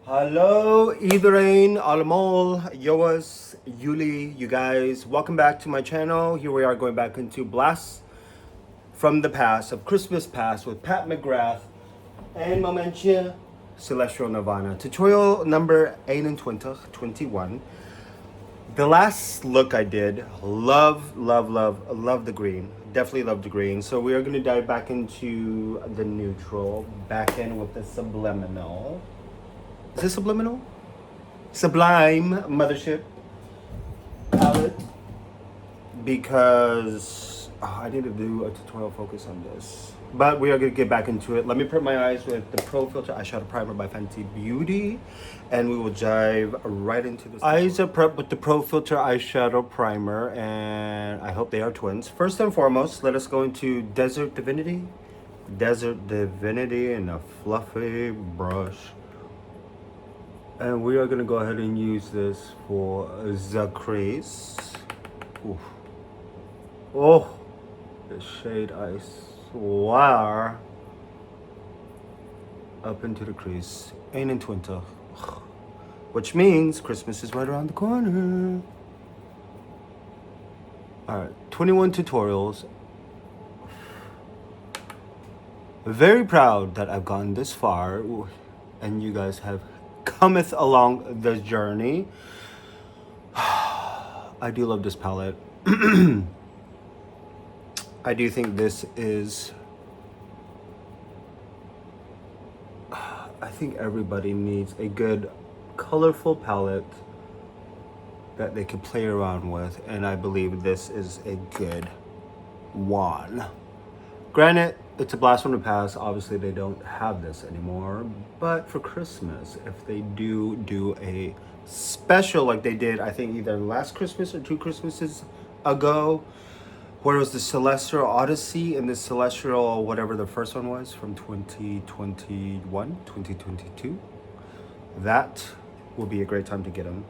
Hello, Idrain, Alamol, Yoas, Yuli, you guys. Welcome back to my channel. Here we are going back into Blast from the Past of Christmas Past with Pat McGrath and Momentia Celestial Nirvana. Tutorial number 8 and 21. The last look I did, love the green. Definitely love the green. So we are going to dive back into the neutral, back in with the subliminal. Is this subliminal? Sublime Mothership palette because I need to do a tutorial focus on this. But we are going to get back into it. Let me prep my eyes with the Pro Filter Eyeshadow Primer by Fenty Beauty. And we will dive right into this. Eyes are prepped with the Pro Filter Eyeshadow Primer. And I hope they are twins. First and foremost, let us go into Desert Divinity. Desert Divinity and a fluffy brush. And we are going to go ahead and use this for the crease. Oof. Oh, the shade I swear. Up into the crease. Ain't in winter. Which means Christmas is right around the corner. Alright, 21 tutorials. Very proud that I've gone this far. And you guys have cometh along the journey. I do love this palette. I do think this is, I think everybody needs a good colorful palette that they can play around with, and I believe this is a good one. Granted, it's a blast from the past. Obviously, they don't have this anymore. But for Christmas, if they do a special like they did, I think either last Christmas or 2 Christmases ago, where it was the Celestial Odyssey and the Celestial, whatever the first one was, from 2021, 2022, that will be a great time to get them.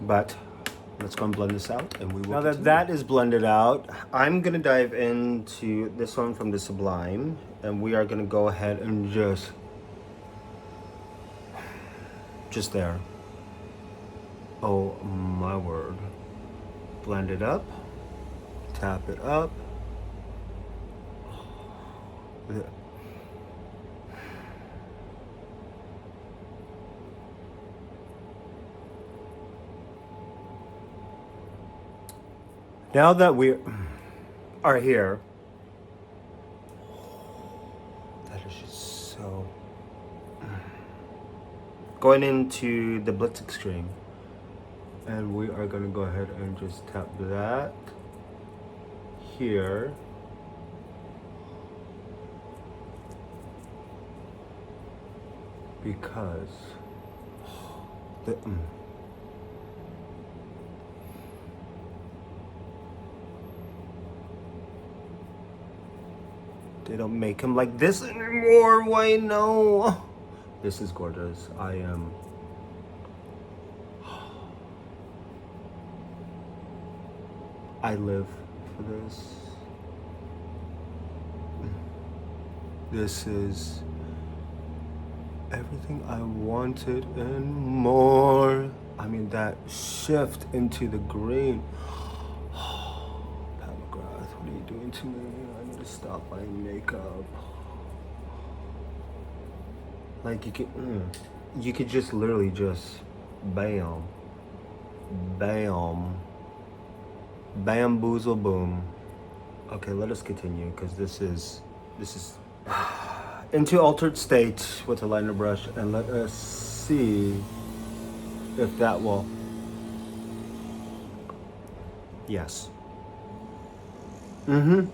But let's go and blend this out, and we will. Now that that is blended out, I'm gonna dive into this one from the Sublime, and we are gonna go ahead and just there. Oh my word! Blend it up, tap it up. Now that we are here, that is just so. Going into the Blitz Extreme, and we are gonna go ahead and just tap that here. Because the. They don't make him like this anymore. Why no? This is gorgeous. I am. I live for this. This is everything I wanted and more. I mean, that shift into the green. Pat McGrath, what are you doing to me? I need to stop buying makeup. Like you could just literally just bam, bam, bamboozle boom. Okay, let us continue because this is into altered state with a liner brush, and let us see if that will. Yes. Mm-hmm.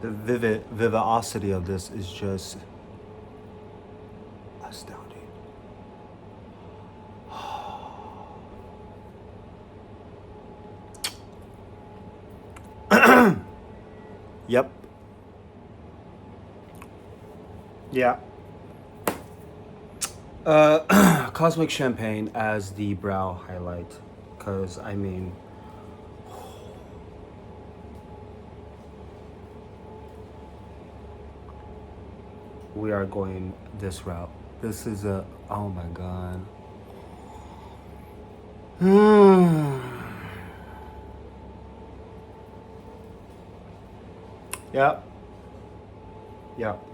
The vivacity of this is just astounding. Yep. Yeah. Cosmic Champagne as the brow highlight, because I mean, we are going this route. This is a, oh my God. Yep. Yep.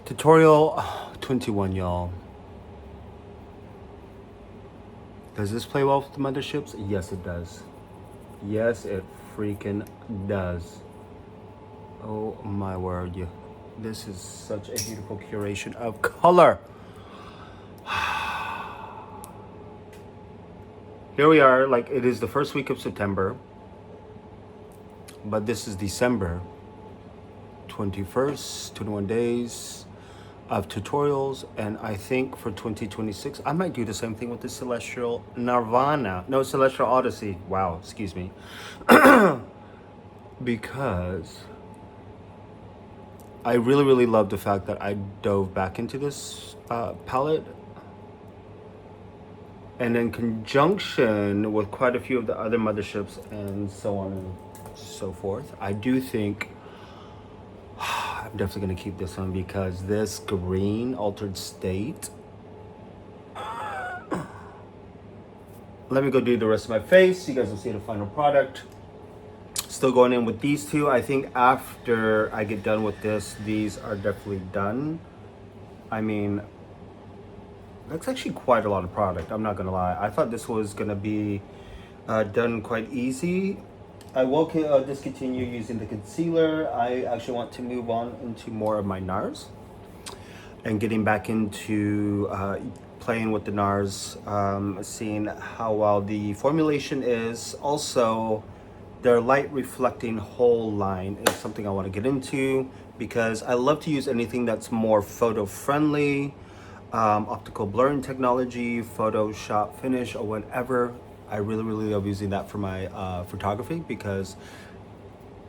Tutorial 21, y'all. Does this play well with the motherships? Yes, it does. Yes, it freaking does. Oh my word. Yeah. This is such a beautiful curation of color. Here we are, like it is the first week of September, but this is December 21st, 21 days of tutorials, and I think for 2026 I might do the same thing with the Celestial Nirvana. No, Celestial Odyssey. Wow, excuse me. Because I really love the fact that I dove back into this palette, and in conjunction with quite a few of the other motherships and so on and so forth, I do think I'm definitely going to keep this one, because this green altered state. Let me go do the rest of my face. You guys will see the final product. Still going in with these two. I think after I get done with this, these are definitely done. I mean, that's actually quite a lot of product. I'm not going to lie. I thought this was going to be done quite easy. I will discontinue using the concealer. I actually want to move on into more of my NARS and getting back into playing with the NARS, seeing how well the formulation is. Also, their light reflecting whole line is something I want to get into, because I love to use anything that's more photo friendly, optical blurring technology, Photoshop Finish, or whatever. I really love using that for my photography, because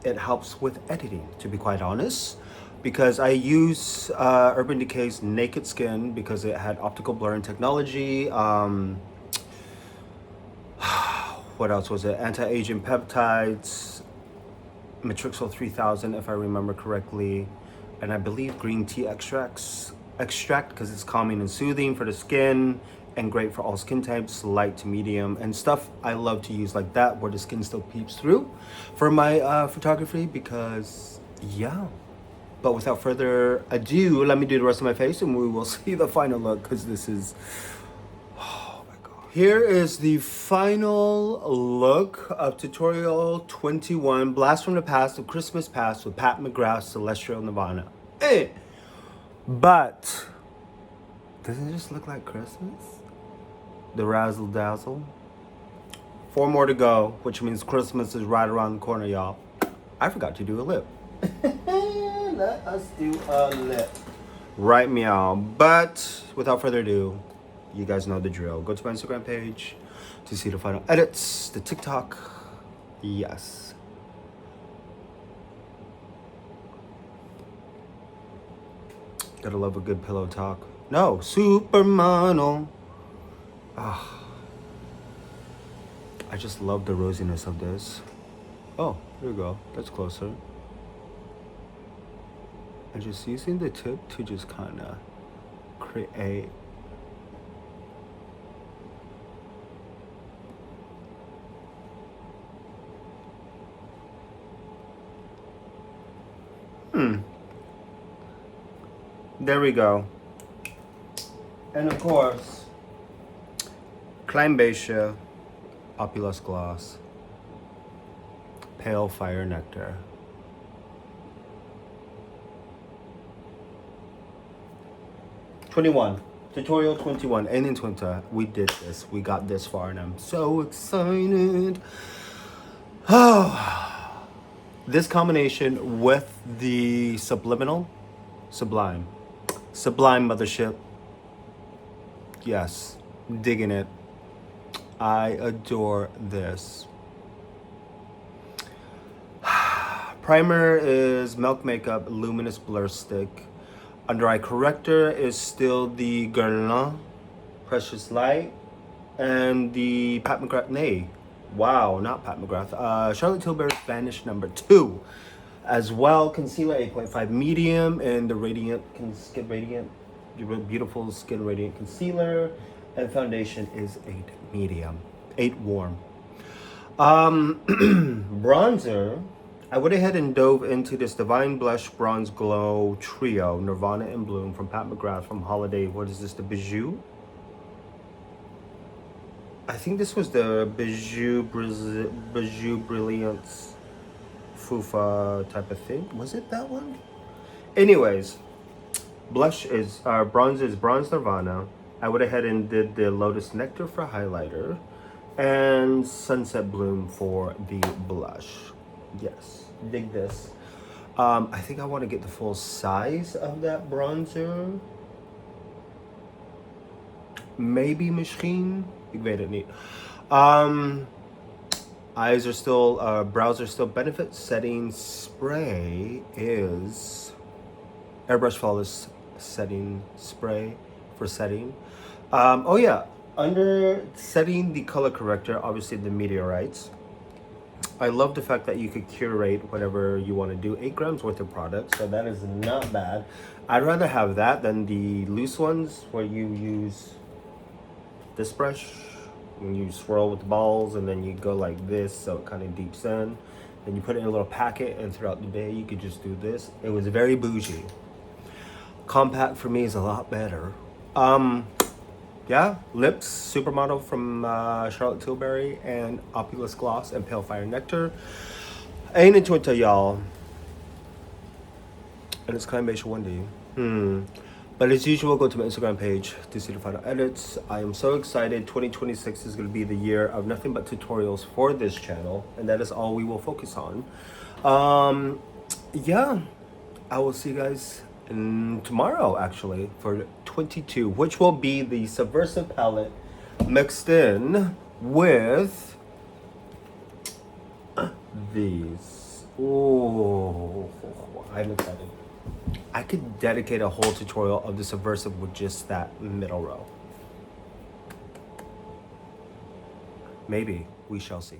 it helps with editing, to be quite honest. Because I use Urban Decay's Naked Skin because it had optical blurring technology. What else was it? Anti-aging peptides, Matrixyl 3000 if I remember correctly, and I believe green tea extract because it's calming and soothing for the skin, and great for all skin types, light to medium, and stuff I love to use like that, where the skin still peeps through for my photography, because yeah. But without further ado, let me do the rest of my face and we will see the final look, because this is, oh my God. Here is the final look of tutorial 21, Blast from the Past of Christmas Past with Pat McGrath's Celestial Nirvana. But doesn't it just look like Christmas? The razzle dazzle. 4 more to go, which means Christmas is right around the corner, y'all. I forgot to do a lip. Let us do a lip. Right, meow. But without further ado, you guys know the drill. Go to my Instagram page to see the final edits, the TikTok. Yes. Gotta love a good pillow talk. No, Supermano. Ah, I just love the rosiness of this. Oh, here we go. That's closer. And just using the tip to just kind of create. There we go. And of course, Climbastia Opulus Gloss, Pale Fire Nectar. Tutorial 21, and in Twinta, we did this. We got this far, and I'm so excited. Oh, this combination with the subliminal, sublime mothership. Yes, digging it. I adore this. Primer is Milk Makeup Luminous Blur Stick. Under eye corrector is still the Guerlain Precious Light, and the Pat McGrath, Not Pat McGrath, Charlotte Tilbury Vanish number 2. as well. Concealer 8.5 medium and the Skin Radiant, beautiful Skin Radiant concealer, and foundation is 8 medium, 8 warm. Bronzer, I went ahead and dove into this Divine Blush Bronze Glow Trio, Nirvana and Bloom from Pat McGrath from Holiday. What is this, the Bijou? I think this was the Bijou Brilliance Fufa type of thing. Was it that one? Anyways, bronze is Bronze Nirvana. I went ahead and did the Lotus Nectar for highlighter and Sunset Bloom for the blush. Yes, dig this. I think I want to get the full size of that bronzer. Maybe Machine. Ik weet het niet. Eyes are still, brows are still Benefit. Setting spray is Airbrush Flawless Setting Spray for setting. Oh yeah, under setting the color corrector, obviously the Meteorites. I love the fact that you could curate whatever you want to do. 8 grams worth of product, so that is not bad. I'd rather have that than the loose ones where you use this brush when you swirl with the balls and then you go like this so it kind of deeps in. Then you put it in a little packet and throughout the day you could just do this. It was very bougie. Compact for me is a lot better. Yeah, lips, Supermodel from Charlotte Tilbury, and Opulous Gloss and Pale Fire Nectar. Ain't into it, y'all. And it's kind of Beige Wendy. But as usual, go to my Instagram page to see the final edits. I am so excited. 2026 is going to be the year of nothing but tutorials for this channel, and that is all we will focus on. Yeah, I will see you guys tomorrow, actually, for 22, which will be the Subversive palette mixed in with these. Oh, I'm excited. I could dedicate a whole tutorial of the Subversive with just that middle row. Maybe. We shall see.